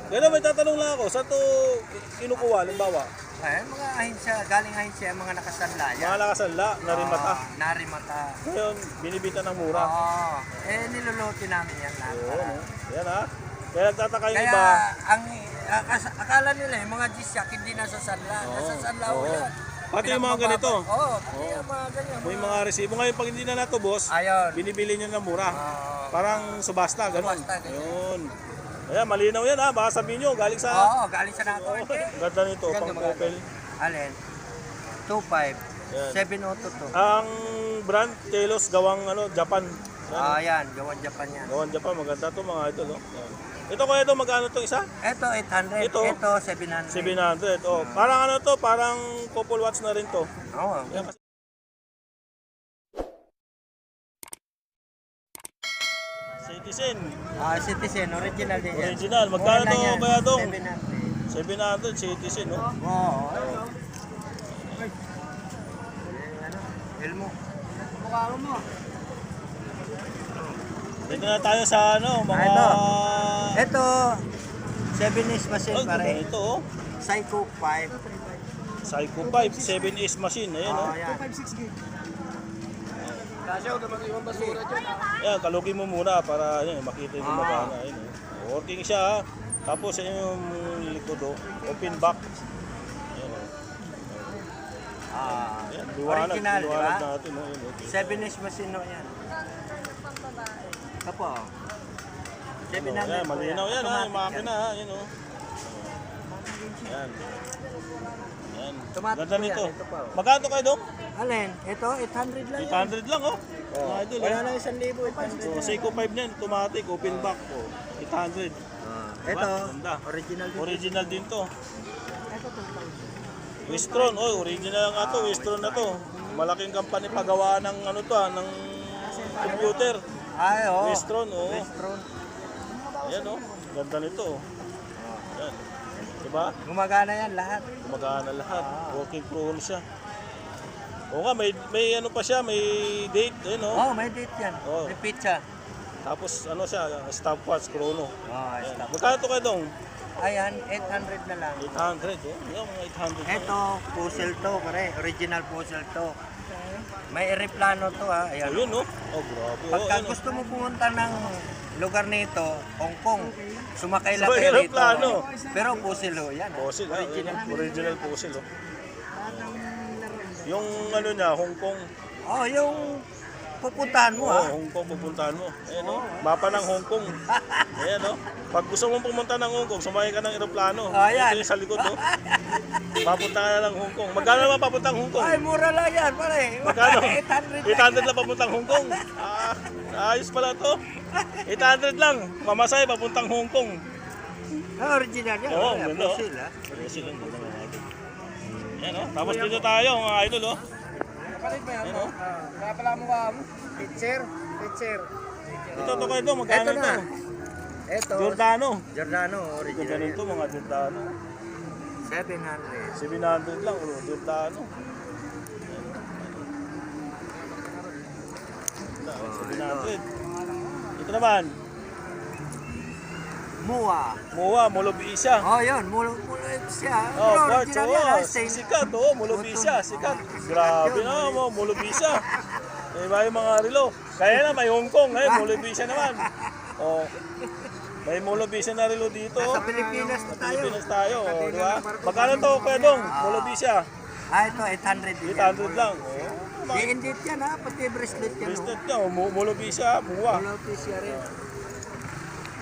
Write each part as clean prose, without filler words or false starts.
Kaya may tatanong lang ako, saan to kinukuha, limbawa? Ay, mga ahensya, galing ahensya, mga nakasanla yan. Mga nakasanla, narimata. Narimata. Ngayon, binibita ng mura. Oo. Niluluto namin yan lahat. Oo, no? Yan ha. Kaya nagtataka yung Kaya, iba. akala nila yung mga G-Shock hindi nasa sanla. Nasa sanla oo. yan. Pati yung mga ganito. Oo, pati yung mga ganyan. May mga resibo. Ngayon, pag hindi na natubos, Ayun. binibili niya ng mura. Oo. Parang subasta, ganun. Subasta, ganyan. Yun. Ayan, malinaw yan ha. Baka sabihin nyo, galing sa... Oo, galing sa nato. Oo, ganda nito, Ganda pang maganda. Opel. Alin? 2.5. Yan. 702 to. Ang brand, Telos, gawang Japan. Yan. Gawan Japan yan. Gawang Japan, maganda to mga idol. Oh. Yan. Ito kaya ito, magkano to isa? Ito 800. Ito? Ito 700. 700. Oh. Parang to, parang couple watts na rin to. Oo. Yan. Citizen. Citizen, original din yan. Original. Magkano Mura lang to yan, kaya dong? 700. 700 Citizen, no? Oo. Elmo. Mukha mo. Dito na tayo sa mga... Ito. 7-inch machine Oh, pare. ito, oh. Psycho 5. Psycho 5, 7S machine. Ayan, oh. Yan. 256 gig. Ayan, kalugi mo muna para makita yung magana. Ayan, oh. Working siya, ha. Tapos yung likod, oh. Open back. Ayan, oh. Ayan, liwanag, Original, di ba? liwanag natin, oh. Ayan, okay. 7-inch machine no yan. Kapo. 700. Ayan, malinaw yan, ha. Yung Automatic makina, ha. Ayan, oh. Ayan. Ayan. Automatic Ganda po yan, nito. ito pa, oh. Magkano kayo, dong? Alin? Ito 800 lang yan. 800 lang, oh. Mga idol, Wala oh. na 1,000. So, Seiko 5 niyan, automatic, open back, oh. 800. Ito, Ganda. original din. Original din to. Wistron, oh, original nga to, Wistron na to. Malaking company pagawa ng ng computer. Ay, oh. Wistron, oh. Westron. Ayan, oh. Ganda nito, oh. Ayan. Diba? Gumagana yan lahat. Gumagana lahat. Working phone siya. Oo nga, may pa siya, may date, ayun, oh. Oh, may date yan. Oh. May pizza. Tapos siya, stopwatch, chrono. Oh, Ayan. stop. Magkano to kayo dong? Ayan, 800 na lang. 800, oh. Ayan, mga 800. Ito, puzzle to, pare. Original puzzle to. May aeroplano to, ha. Ayan. Ayun, oh. Oh, grabe. Pagka Oh, gusto mo pumunta ng lugar nito, Hong Kong, sumakay lang So, kayo dito. aeroplano. Pero puzzle, oh, yan. Fossil, Original. original fossil, oh. Yung niya, Hong Kong. Oh, yung pupuntahan mo, ha. Hong Kong pupuntahan mo. Ayan, oh. Mapa ng Hong Kong. Ayan, oh. Pag gusto mong pumunta ng Hong Kong, sumakay ka ng eroplano. Oh, yan. Ito yung sa likod, oh. Papunta ka na ng Hong Kong. Magkano naman papuntang Hong Kong? Ay, mura lang yan, pare. Magkano? 800 800 lang papuntang Hong Kong. Ayos pala to. 800 lang. Mamasay papuntang Hong Kong. Ah, original yan. Oo, pare. ganda, oh. Puzzle, ha. Fossil, ang ganda mga idol. Ayan, oh. Tapos dito tayo, mga idol, oh. Kapalit mo yan. Ayan, oh. Kaya pala mukha mo. Teacher. Ito to kayo, magkano Ito na. ito? Ito. Giordano. Giordano, Ganda original. nito, mga Giordano. 700. 700 lang, Giordano. 700. Ito naman, Mua. Muwa, Molobisa. Oh, yun. Mulo siya. Oh, Pero parts, original yan, ha. oh, Same. sikat, oh, Molobisa, sikat. Grabe na, mo, Molobisa. Diba yung mga relo? Kaya na, may Hong Kong, Molobisa naman. Oh, may Molobisa na relo dito. Sa Pilipinas na tayo. Pilipinas tayo, oh, di ba? Magkano to, Kuya Dong? Molobisa. Ah, ito, 800 din. 800 lang, oh. I-indit yan, ha. Pati bracelet yan, Bracelet niya, oh, Molobisa, Muwa. Mulo siya rin.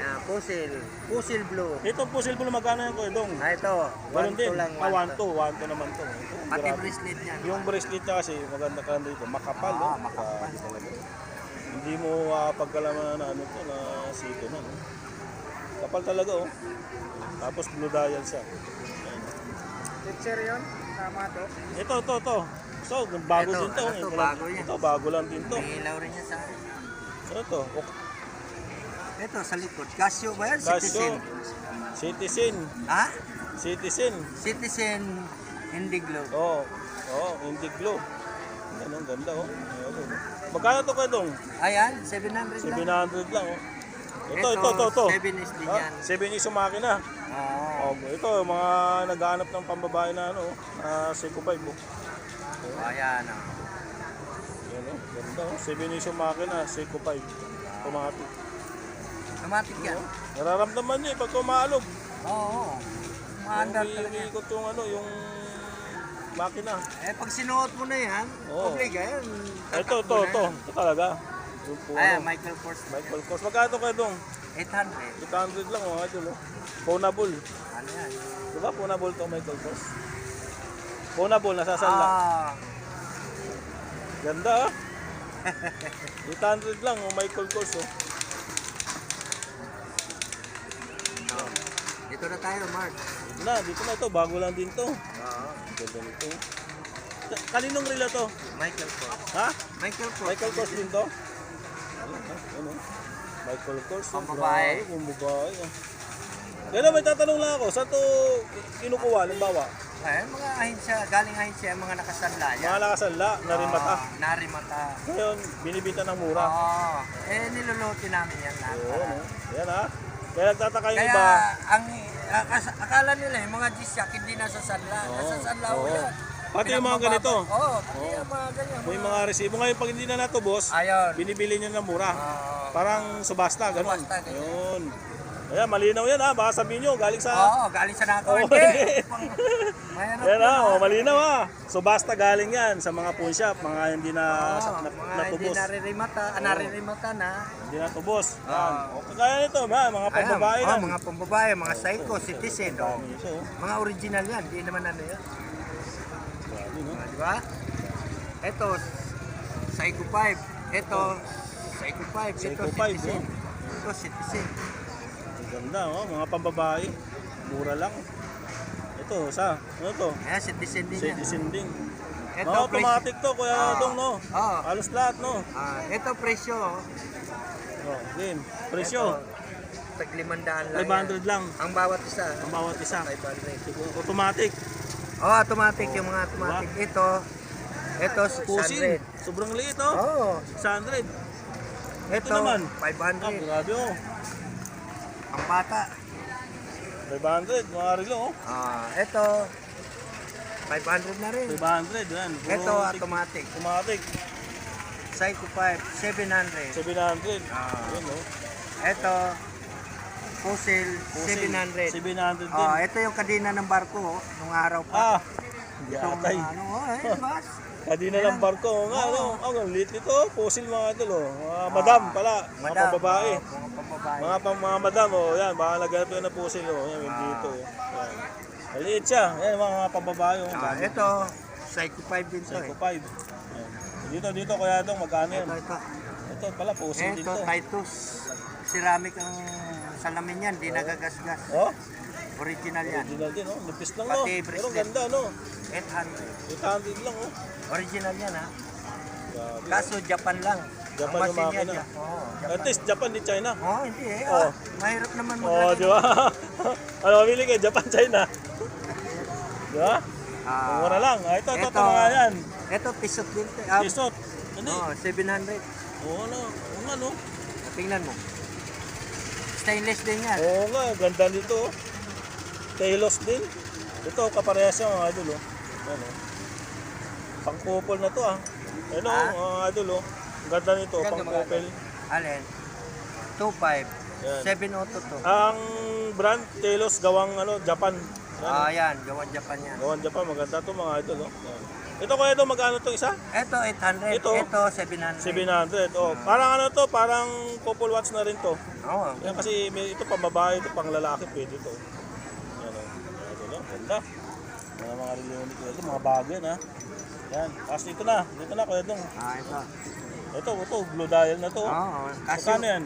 Yan, puzzle. Puzzle blue. Ito po silbo na magkano yan, Kuya Dong? Ah, ito. Ganun 1 din. lang. 1 to naman to. Ito, Pati grabe. bracelet yan. Yung bracelet niya kasi maganda ka dito, makapal, Ah, oh. makapal. Grabe talaga. Hindi mo pagkalaman na to, na sito na. No? Kapal talaga, oh. Tapos blue dial siya. Ayan. Teacher yun. Tama to. Ito. So, bago Ito, din to. ano to, bago yan. Ito, bago lang din to. May ilaw rin niya sa akin. Ano to? Ito, sa likod. Casio ba yan? Casio. Citizen. Citizen. Ha? Citizen. Citizen Indiglo. Oh, Indiglo. Ano, ang ganda, oh. Ayan, oh. Magkano to kayo, Dong? Ayan, 700 lang. 700 lang, oh. Ito. 7 is din yan. 7 is yung makina. Oo. Ito, mga naghahanap ng pambabae na Seiko 5. Ayan. Yan ganda. 7 is yung makina, Seiko 5. Automatic. Automatic yan. Nararamdaman niyo pag umaalog. Oo. Maandar talaga. Umiikot yung makina. Pag sinuot mo na yan, Oo. okay ka yan. Ito talaga. Yung po, Ayan, Michael Kors. Michael Kors. Magkano kayo dong? 800. 800 lang idol. Phonable. Ano yan? Diba phonable to Michael Kors? Phonable, nasasala. Ganda 800 lang Michael Kors Dito na tayo, Mark. Dito na ito. Bago lang din to. Oo. Ganda nito. Kaninong relo to? Michael Kors. Ha? Michael Kors. Michael Kors din to? Ano? Michaal Kors. Pambabae. Pambabae. Kaya may tatanong lang ako, saan to kinukuha? Halimbawa, Mga ahensya, galing ahensya, mga nakasanla yan. mga nakasanla, narimata. Narimata. Ngayon, binibita ng mura. Oo. Niluluti namin yan lahat. Oo, Yan Kaya nagtataka yung Kaya, iba. akala nila yung mga G-Shock hindi nasa sanla. Nasa sanla Oo. yan. Pati yung mga ganito. Oo, pati yung mga ganyan. May mga resibo. Ngayon, pag hindi na natubos, Ayun. binibili niya ng mura. Oo. Parang subasta, ganun. Subasta, ganyan. Yun. Kaya malinaw yan baka sabihin nyo, galing sa... Oo, galing sa nakaw. Oo, Hindi. hindi. Mayroon Yan po na. malinaw Subasta galing yan sa mga pawn shop, mga hindi na Mga hindi natubos. naririmata na. Hindi natubos. Yan. O kagaya nito, mga pambabae Ayan, yan. mga pambabae, mga psycho, citizen. Ito, Mga original yan, hindi naman ano yan. grabe, no? Di ba? Ito, Psycho 5. Ito, Psycho 5. Ito, Psycho 5, Citizen. Ito, Citizen. Ganda, mga pambabae. Mura lang. Ito, ano to? Ayan, Citizen din yan. Citizen din. Ito, Mga automatic to, Kuya Dong, no? Oo. Halos lahat, no? Ito, presyo. Game. Presyo, Tag 500 lang 500 lang. Ang bawat isa. Ang bawat isa. 500. Automatic. Automatic yung mga automatic. Ito, Pusin. 600. Sobrang liit, Oo. 600. Ito, naman. 500. Grabe, Ang bata. 500, mga relo, Ito, 500 na rin. 500, yan. Puro Ito, automatic. Automatic. Psycho 5, 700. 700. Yun, Ito, Fossil, 700. 700 din. Ito yung kadena ng barko, nung araw pa. Hindi Itong, atay. boss. Kadina ng barko, ang liit nito, fossil mga idol, Mga madam pala, mga Madam, pambabae. mga pambabae. Mga madam, yan, baka naghanap yun ng fossil, yan, yung dito, Yan. Maliit siya, yan, mga pambabae, Ito, Psycho 5 din to. Psycho 5. Yan. Dito, Kuya Dong, magkano yan? Ito pala, fossil din Ito, to. Titus. Ceramic ang salamin yan, di nagagasgas. Oh, Original yan. original din, Nipis lang, Pati Pero bracelet. ganda, 800. 800 lang, Original yan, ha? Grabe. Kaso Japan lang. Japan Ang yung machine yan, makina. Oo, At Japan. least, Japan di China. Hindi eh. Oh. Mahirap naman Di ba? Ano, mamili kayo, Japan, China. Di ba? Mura lang. Ito, mga yan. Ito, pisot din. Pisot. Ano? 700. Oo, ano? Tingnan mo. Stainless din yan. Oo nga, ganda nito. Talos din. Ito, kaparehas yung mga idol, Ano? Pang-couple na to, Ano, mga idol, Ang ganda nito, pang-couple. Alin? 2.5. Yan. 702 to. Ang brand, Talos, gawang Japan. Yan. Gawan Japan yan. Gawang Japan, maganda to mga idol, Yan. Ito kaya ito, magkano to isa? Ito, 800. Ito, Ito 700. 700. Parang parang couple watch na rin to. Oo. Yan kasi ito pang babae, ito pang lalaki, pwede to. Yan Ito ganda. Mga relonik ito, mga bago yan Yan, tapos dito na Kuya Dong. Ito. Ito, blue dial na to. Kasi Magkano yan?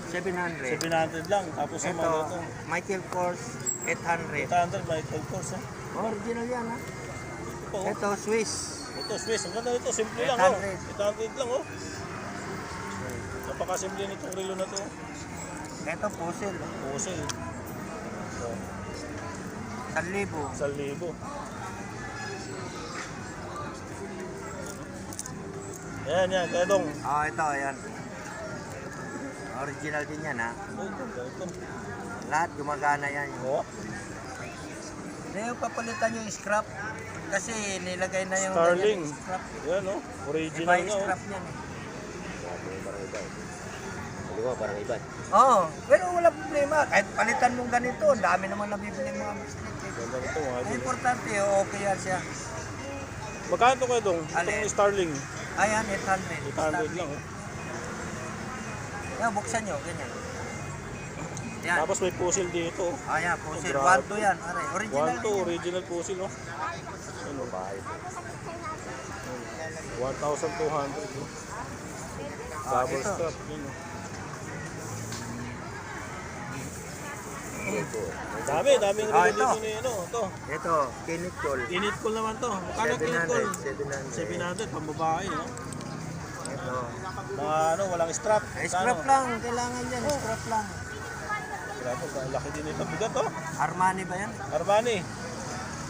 700. 700 lang. Tapos yung mga Ito, ito. Michael Kors, 800. 800, Michael Kors Original yan, ha? Ito, Ito, Swiss. Ito, Swiss. Ang ganda nito, simple lang 800 lang Napakasimple nitong relo na to. Ito, Fossil. Fossil. 1,000. 1,000. Yan, Kuya Dong. Ito, ayan. Original din yan ha. Oh, ganda ito. Lahat gumagana yan. Oh, Hindi yung papalitan yung scrap. Kasi nilagay na yung Starling. ganyan, scrap. Yan oh. Iba Original yung nga oh. scrap yan eh. Hindi ko, parang iba. Oo, pero wala problema. Kahit palitan mong ganito, ang dami naman nabibili mga bisikleta. Ganda nito mga Ang idol. importante, okay yan siya. Magkano ito kayo dong? Alin? Itong Starling. Ayan, 800. 800 lang oh. Yan, buksan nyo, ganyan. Yan. Tapos may puzzle dito. oh. Ayan, pusil. Grabe. 1, 2 yan. Aray, original 1 to din yan. original puzzle oh. Ano ba? 1,200 oh. Double ito. strap yun oh. Daming Ah, relo ito. dito ni ano, ito. Ito, kinit call. Init cool naman to. Magkano init cool? 700. 700 pambabae no. Ito. Mga ano, walang strap. Scrap lang, kailangan yan. Scrap lang. Grabe, ang laki din ito. Bigat oh. Armani ba yan? Armani.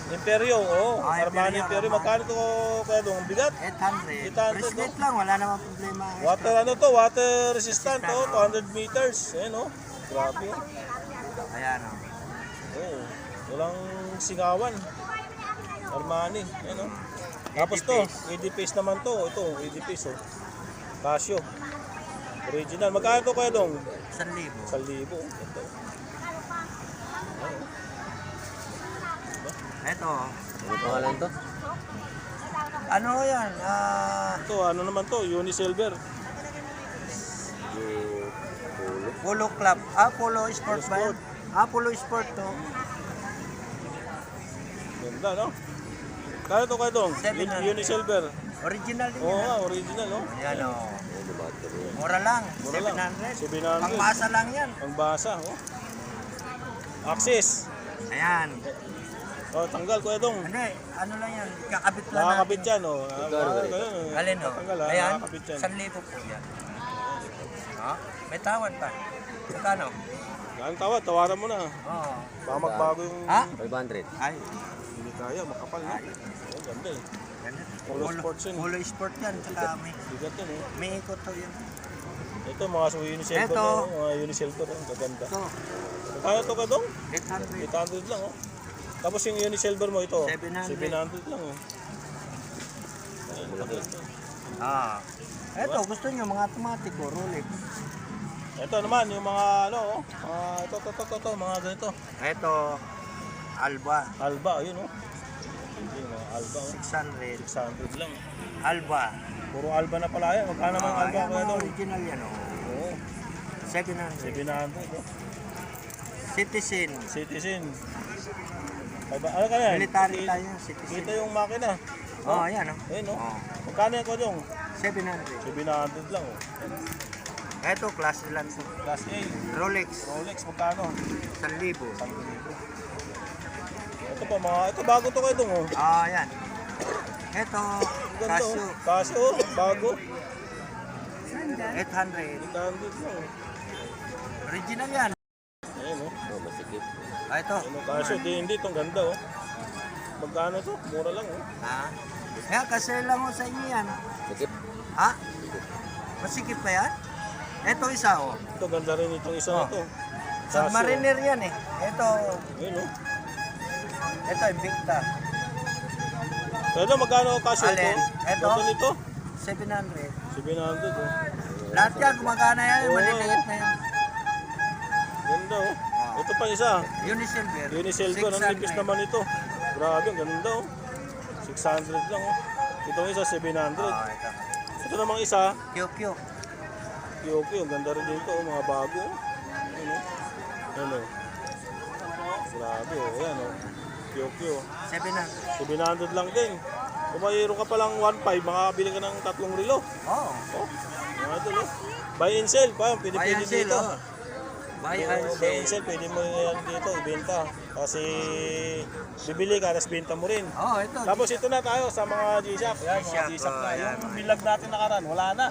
Imperio, oh. Ah, Armani Imperio. Imperio, Magkano to kaya dong? Ang bigat? 800. 800, Bracelet lang, wala namang problema. Water ano to? Water resistant oh. 200 meters. Ayan oh. Grabe oh. Ayan o. Oh, walang singawan. Armani, ano? Tapos to, 80 piece naman to. Ito, 80 piece oh. Casio. Original. Magkano to kaya dong? 1,000. 1,000. oh. Ito. Ito. Ano pangalan to? Ano yan? Ito, ano naman to? Unisilver. Pulo. Polo Club. Polo Sport ba yan? Polo Sport to. Ganda, no? Kaya to kaya dong? 700. Unisilver. Original din Oo yan. nga, original, no? Ayan o. Ano ba ito? Mura lang. Mura lang. 700. 700. Pangmasa lang yan. Ang basa, oh. Axis. Ayan. Oh, tanggal kuya dong. Ano ano lang yan. Kakabit lang Nakakabit natin. yan, oh. Magkano ba ito? Ganun, oh. Alin o? Tanggal, ah. Ayan. Nakakabit yan. 1,000 po yan. May tawad pa. Magkano? Yan tawad, tawaran mo na. Oo. Baka magbago yung... 500. Ay. Hindi kaya, makapal na. Oh, ganda eh. Polo Polo Sports yun. Polo Sport yan. Tsaka Bigat yun, oh. may ikot to yan. Ito, mga unisilver Ito. na, mga unisilver, oh. Gaganda. Ito. Kaya to ka dong? 800. 800 lang, oh. Tapos yung unisilver mo ito, 700. 700 lang, oh. Ayun, laki ito. Ito, gusto nyo mga automatic o Rolex. Ito naman, yung mga ano, oh. Ito, mga ganito. Ito, Alba. Alba, ayun, oh. Hindi, mga Alba, oh. 600. 600 lang. Alba. Puro Alba na pala yan. Magkano naman Alba Ayan, kaya mga dong? original yan o. Oo, 700. 700, oh. Citizen. Citizen. Ano ka yan? Military tayo, Citizen. Kita yung makina. Oh, ayan o. Ayun, oh. Oh, Magkano yan ko dong? 700. 700 lang, oh. Ito, class lang to. Class A. Rolex, Rolex, magkano? 1,000. Ito pa mga, ito bago to kayo dong, oh. Ayan. Ito, Ganda, Casio, oh. Casio, oh. Bago. 800. 800 lang, oh. Original yan. Ayun, oh. Oh, masikip. Ito. Ano, Casio, hindi, itong ganda, oh. Magkano to? Mura lang, oh. Kaya kasi lang ko sa inyo yan. Sikip. Ha? Masikip pa yan? Ito isa o. Ito, ganda rin itong isa na to. Submariner yan eh. Ito, Ayun, oh. ito Invicta. Pero magkano Casio ito? Alin? Ito? Ganda nito? 700. 700, oh. Lahat yan, gumagana yan. Oo. Maliliit na yan. Ganda, oh. Ito pa isa. Unisilver. Unisilver, ang nipis naman ito. Grabe, ang ganda, oh. 600 lang, oh. Itong isa, 700. Ito. Ito namang isa, QQ. QQ, ang ganda rin dito, oh. Mga bago, oh. Ayun, oh. Ayun, oh. Grabe, oh. Ayan, oh. QQ, oh. 700. 700 lang din. Kung mayroon ka palang 1.5, makakabili ka ng 3 relo. Oh. Oh, mga ito, no? Buy and sell pa, pwede Buy and sell, dito. oh. Buy and Buy and sell. sell, pwede mo yan dito, ibenta. Kasi bibili ka, tapos benta mo rin. Oh, ito. Tapos ito na tayo sa mga G-Shock. Yan, mga G-Shock, G-Shock na. oh, yan. Yung bilag natin nakaraan, wala na.